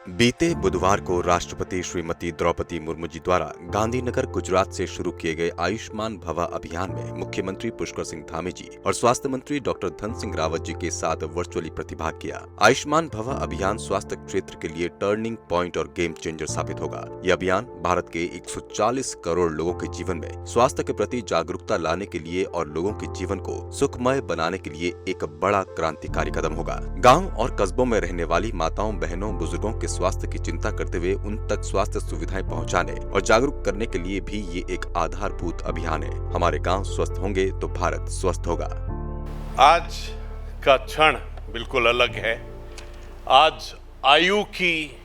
बीते बुधवार को राष्ट्रपति श्रीमती द्रौपदी मुर्मू जी द्वारा गांधीनगर गुजरात से शुरू किए गए आयुष्मान भवा अभियान में मुख्यमंत्री पुष्कर सिंह धामी जी और स्वास्थ्य मंत्री डॉक्टर धन सिंह रावत जी के साथ वर्चुअली प्रतिभाग किया। आयुष्मान भवा अभियान स्वास्थ्य क्षेत्र के लिए टर्निंग पॉइंट और गेम चेंजर साबित होगा। यह अभियान भारत के 140 करोड़ लोगों के जीवन में स्वास्थ्य के प्रति जागरूकता लाने के लिए और लोगों के जीवन को सुखमय बनाने के लिए एक बड़ा क्रांतिकारी कदम होगा। गाँव और कस्बों में रहने वाली माताओं, बहनों, बुजुर्गों के स्वास्थ्य की चिंता करते हुए उन तक स्वास्थ्य सुविधाएं पहुंचाने और जागरूक करने के लिए भी ये एक आधारभूत अभियान है। हमारे गांव स्वस्थ होंगे तो भारत स्वस्थ होगा। आज का क्षण बिल्कुल अलग है। आज आयु की,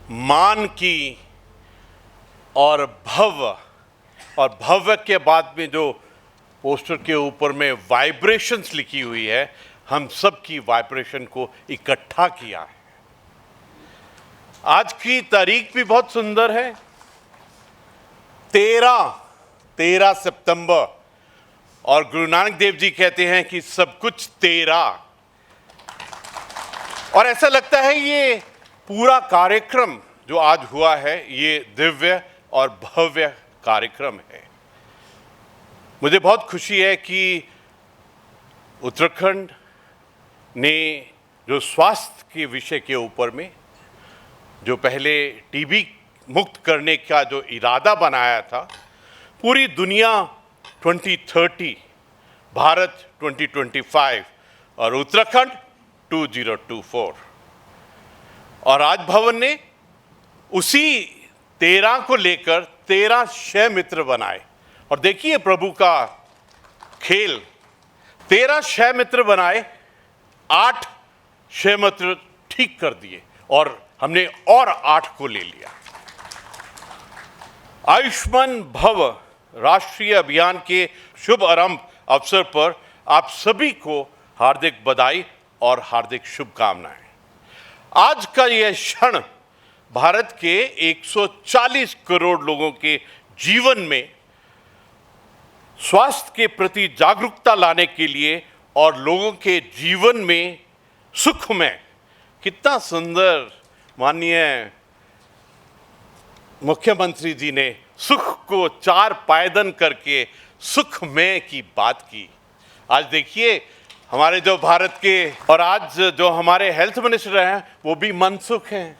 मान की और भव्य के बाद में जो पोस्टर के ऊपर में वाइब्रेशंस लिखी हुई है, हम सब की वाइब्रेशन को इकट्ठा किया है। आज की तारीख भी बहुत सुंदर है, 13 सितंबर, और गुरु नानक देव जी कहते हैं कि सब कुछ तेरा। और ऐसा लगता है ये पूरा कार्यक्रम जो आज हुआ है ये दिव्य और भव्य कार्यक्रम है। मुझे बहुत खुशी है कि उत्तराखंड ने जो स्वास्थ्य के विषय के ऊपर में जो पहले टीबी मुक्त करने का जो इरादा बनाया था, पूरी दुनिया 2030, भारत 2025 और उत्तराखंड 2024, और राजभवन ने उसी 13 को लेकर 13 क्षय मित्र बनाए। और देखिए प्रभु का खेल, 13 क्षय मित्र बनाए, 8 क्षय मित्र ठीक कर दिए और हमने और 8 को ले लिया। आयुष्मान भव राष्ट्रीय अभियान के शुभ आरंभ अवसर पर आप सभी को हार्दिक बधाई और हार्दिक शुभकामनाएं। आज का यह क्षण भारत के 140 करोड़ लोगों के जीवन में स्वास्थ्य के प्रति जागरूकता लाने के लिए और लोगों के जीवन में सुख में, कितना सुंदर माननीय मुख्यमंत्री जी ने सुख को 4 पायदन करके सुख में की बात की। आज देखिए हमारे जो भारत के और आज जो हमारे हेल्थ मिनिस्टर हैं वो भी मनसुख हैं।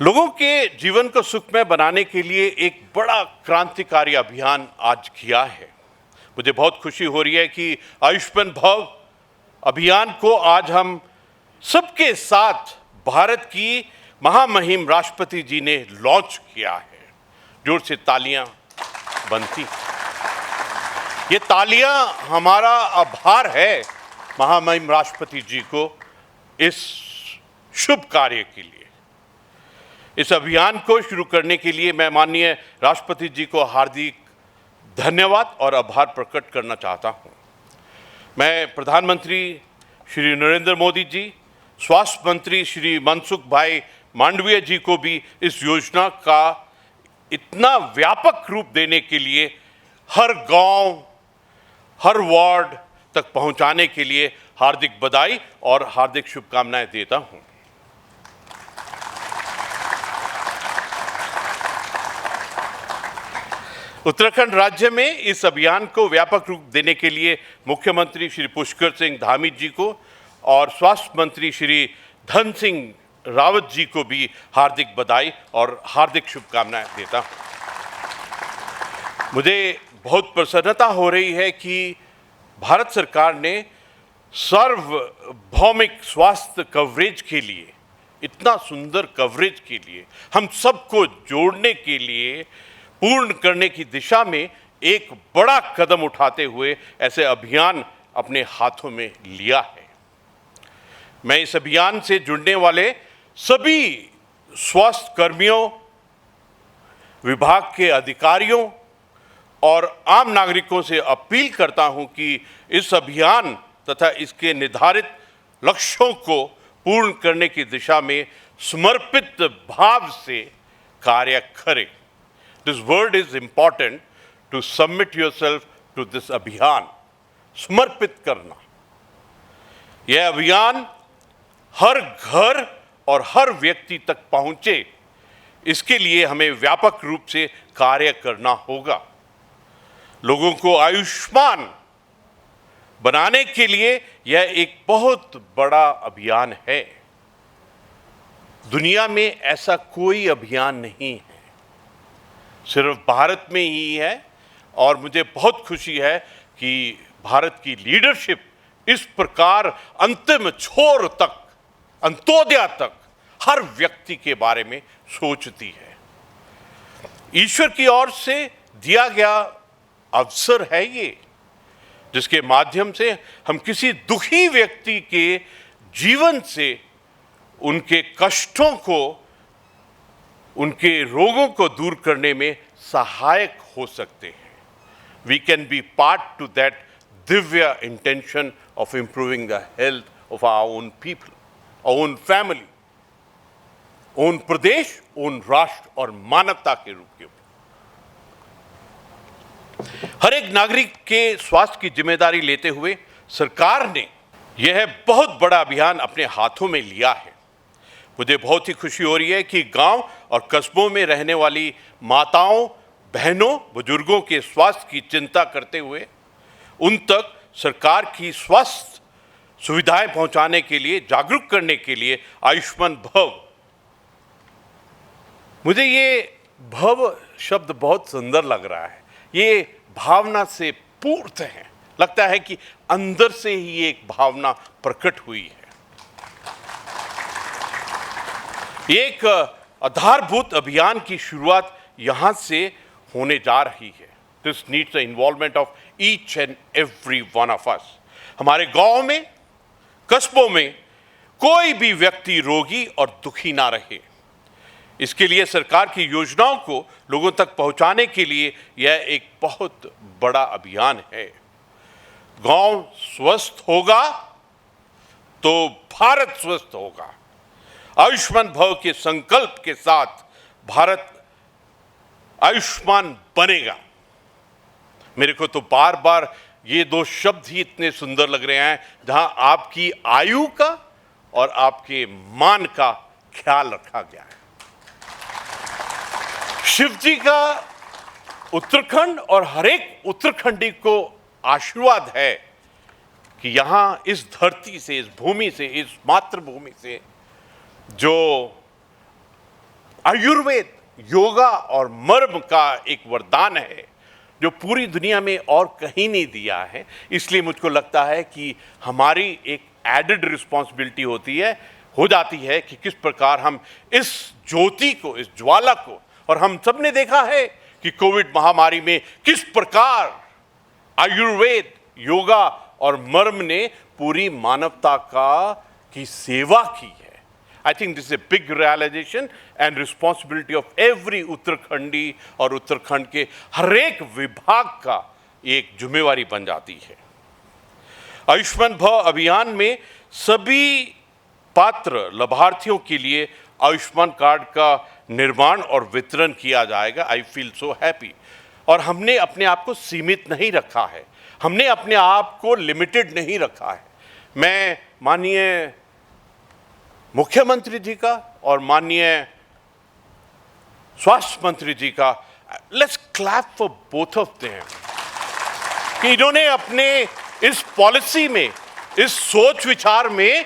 लोगों के जीवन को सुखमय बनाने के लिए एक बड़ा क्रांतिकारी अभियान आज किया है। मुझे बहुत खुशी हो रही है कि आयुष्मान भव अभियान को आज हम सबके साथ भारत की महामहिम राष्ट्रपति जी ने लॉन्च किया है। जोर से तालियां बनती। ये तालियां हमारा आभार है महामहिम राष्ट्रपति जी को इस शुभ कार्य के लिए। इस अभियान को शुरू करने के लिए मैं माननीय राष्ट्रपति जी को हार्दिक धन्यवाद और आभार प्रकट करना चाहता हूं। मैं प्रधानमंत्री श्री नरेंद्र मोदी जी, स्वास्थ्य मंत्री श्री मनसुख भाई मांडविया जी को भी इस योजना का इतना व्यापक रूप देने के लिए, हर गांव, हर वार्ड तक पहुंचाने के लिए हार्दिक बधाई और हार्दिक शुभकामनाएं देता हूं। उत्तराखंड राज्य में इस अभियान को व्यापक रूप देने के लिए मुख्यमंत्री श्री पुष्कर सिंह धामी जी को और स्वास्थ्य मंत्री श्री धन सिंह रावत जी को भी हार्दिक बधाई और हार्दिक शुभकामनाएं देता हूं। मुझे बहुत प्रसन्नता हो रही है कि भारत सरकार ने सार्वभौमिक स्वास्थ्य कवरेज के लिए, इतना सुंदर कवरेज के लिए, हम सबको जोड़ने के लिए, पूर्ण करने की दिशा में एक बड़ा कदम उठाते हुए ऐसे अभियान अपने हाथों में लिया है। मैं इस अभियान से जुड़ने वाले सभी स्वास्थ्य कर्मियों, विभाग के अधिकारियों और आम नागरिकों से अपील करता हूं कि इस अभियान तथा इसके निर्धारित लक्ष्यों को पूर्ण करने की दिशा में समर्पित भाव से कार्य करें। This word is important to submit yourself to this अभियान, समर्पित करना। यह अभियान हर घर और हर व्यक्ति तक पहुंचे, इसके लिए हमें व्यापक रूप से कार्य करना होगा। लोगों को आयुष्मान बनाने के लिए यह एक बहुत बड़ा अभियान है। दुनिया में ऐसा कोई अभियान नहीं है, सिर्फ भारत में ही है। और मुझे बहुत खुशी है कि भारत की लीडरशिप इस प्रकार अंतिम छोर तक, अंत्योदय तक हर व्यक्ति के बारे में सोचती है। ईश्वर की ओर से दिया गया अवसर है ये, जिसके माध्यम से हम किसी दुखी व्यक्ति के जीवन से उनके कष्टों को, उनके रोगों को दूर करने में सहायक हो सकते हैं। We can be part to that divya intention of improving the health of our own people, our own family, own Pradesh, own राष्ट्र और मानवता के रूप में। हर एक नागरिक के स्वास्थ्य की जिम्मेदारी लेते हुए सरकार ने यह बहुत बड़ा अभियान अपने हाथों में लिया है। मुझे बहुत ही खुशी हो रही है कि गांव और कस्बों में रहने वाली माताओं, बहनों, बुजुर्गों के स्वास्थ्य की चिंता करते हुए उन तक सरकार की स्वास्थ्य सुविधाएं पहुंचाने के लिए, जागरूक करने के लिए आयुष्मान भव, मुझे ये भव शब्द बहुत सुंदर लग रहा है। ये भावना से पूर्त है, लगता है कि अंदर से ही एक भावना प्रकट हुई है। एक आधारभूत अभियान की शुरुआत यहां से होने जा रही है। This needs the involvement of each and every one of us. हमारे गांव में, कस्बों में कोई भी व्यक्ति रोगी और दुखी ना रहे, इसके लिए सरकार की योजनाओं को लोगों तक पहुंचाने के लिए यह एक बहुत बड़ा अभियान है। गांव स्वस्थ होगा तो भारत स्वस्थ होगा। आयुष्मान भव के संकल्प के साथ भारत आयुष्मान बनेगा। मेरे को तो बार बार ये दो शब्द ही इतने सुंदर लग रहे हैं, जहां आपकी आयु का और आपके मान का ख्याल रखा गया है। शिव जी का उत्तराखंड और हर एक उत्तराखंडी को आशीर्वाद है कि यहां इस धरती से, इस भूमि से, इस मातृभूमि से जो आयुर्वेद, योगा और मर्म का एक वरदान है, जो पूरी दुनिया में और कहीं नहीं दिया है। इसलिए मुझको लगता है कि हमारी एक एडेड रिस्पॉन्सिबिलिटी हो जाती है कि किस प्रकार हम इस ज्योति को, इस ज्वाला को, और हम सब ने देखा है कि कोविड महामारी में किस प्रकार आयुर्वेद, योगा और मर्म ने पूरी मानवता की सेवा की है। I think this is a big realization and responsibility of every Uttarakhandi और उत्तराखंड के हर एक विभाग का एक जिम्मेवारी बन जाती है। आयुष्मान भव अभियान में सभी पात्र लाभार्थियों के लिए आयुष्मान कार्ड का निर्माण और वितरण किया जाएगा। I feel so happy. और हमने अपने आप को सीमित नहीं रखा है, हमने अपने आप को लिमिटेड नहीं रखा है। मैं माननीय मुख्यमंत्री जी का और माननीय स्वास्थ्य मंत्री जी का let's clap for both of them कि इन्होंने अपने इस पॉलिसी में, इस सोच विचार में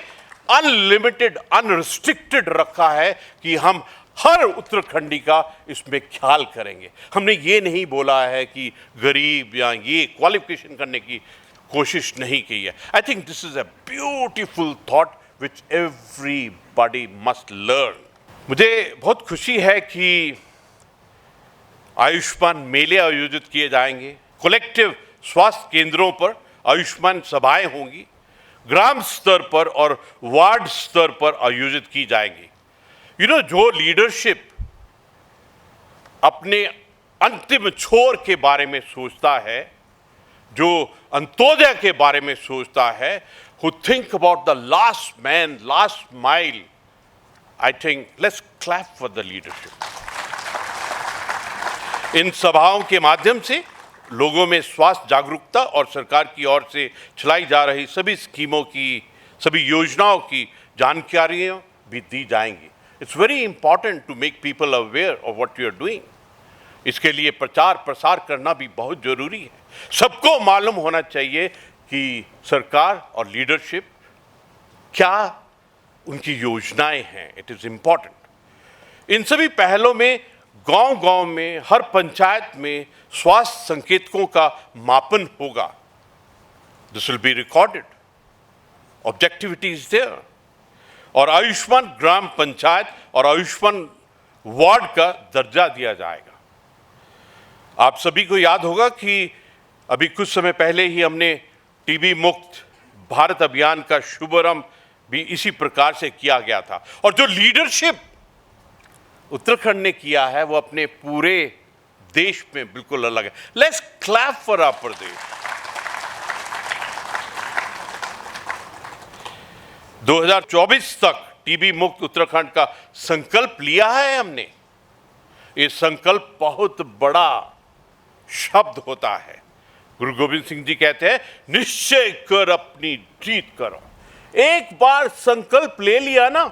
अनलिमिटेड, अनरिस्ट्रिक्टेड रखा है कि हम हर उत्तराखंडी का इसमें ख्याल करेंगे। हमने ये नहीं बोला है कि गरीब या ये क्वालिफिकेशन करने की कोशिश नहीं की है। I think this is a beautiful thought which everybody must learn। मुझे बहुत खुशी है कि आयुष्मान मेले आयोजित किए जाएंगे, कलेक्टिव स्वास्थ्य केंद्रों पर आयुष्मान सभाएं होंगी, ग्राम स्तर पर और वार्ड स्तर पर आयोजित की जाएंगी। जो लीडरशिप अपने अंतिम छोर के बारे में सोचता है, जो अंत्योदय के बारे में सोचता है, who think about the last man, last mile, I think let's clap for the leadership। इन सभाओं के माध्यम से लोगों में स्वास्थ्य जागरूकता और सरकार की ओर से चलाई जा रही सभी स्कीमों की सभी योजनाओं की जानकारियां भी दी जाएंगी। It's very important to make people aware of what you are doing. इसके लिए प्रचार प्रसार करना भी बहुत जरूरी है। सबको मालूम होना चाहिए कि सरकार और लीडरशिप क्या उनकी योजनाएं हैं। It is important. इन सभी पहलों में गांव-गांव में, हर पंचायत में स्वास्थ्य संकेतकों का मापन होगा। This will be recorded, objectivity is there. और आयुष्मान ग्राम पंचायत और आयुष्मान वार्ड का दर्जा दिया जाएगा। आप सभी को याद होगा कि अभी कुछ समय पहले ही हमने टीबी मुक्त भारत अभियान का शुभारंभ भी इसी प्रकार से किया गया था। और जो लीडरशिप उत्तराखंड ने किया है वो अपने पूरे देश में बिल्कुल अलग है। लेट्स क्लैप फॉर आवर प्रदेश। 2024 तक टीबी मुक्त उत्तराखंड का संकल्प लिया है हमने। ये संकल्प बहुत बड़ा शब्द होता है। गुरु गोविंद सिंह जी कहते हैं, निश्चय कर अपनी जीत करो। एक बार संकल्प ले लिया ना,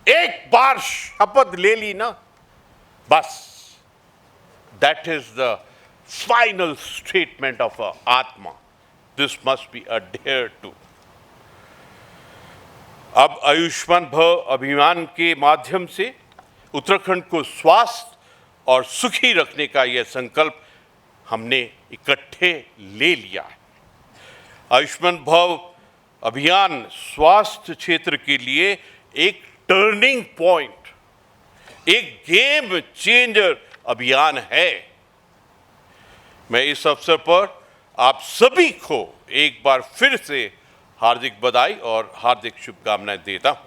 एक बार शपथ ले ली ना, बस that is the final statement of atma. This must be adhere to. अब आयुष्मान भव अभियान के माध्यम से उत्तराखंड को स्वास्थ्य और सुखी रखने का यह संकल्प हमने इकट्ठे ले लिया है। आयुष्मान भव अभियान स्वास्थ्य क्षेत्र के लिए एक टर्निंग पॉइंट, एक गेम चेंजर अभियान है। मैं इस अवसर पर आप सभी को एक बार फिर से हार्दिक बधाई और हार्दिक शुभकामनाएं देता हूं।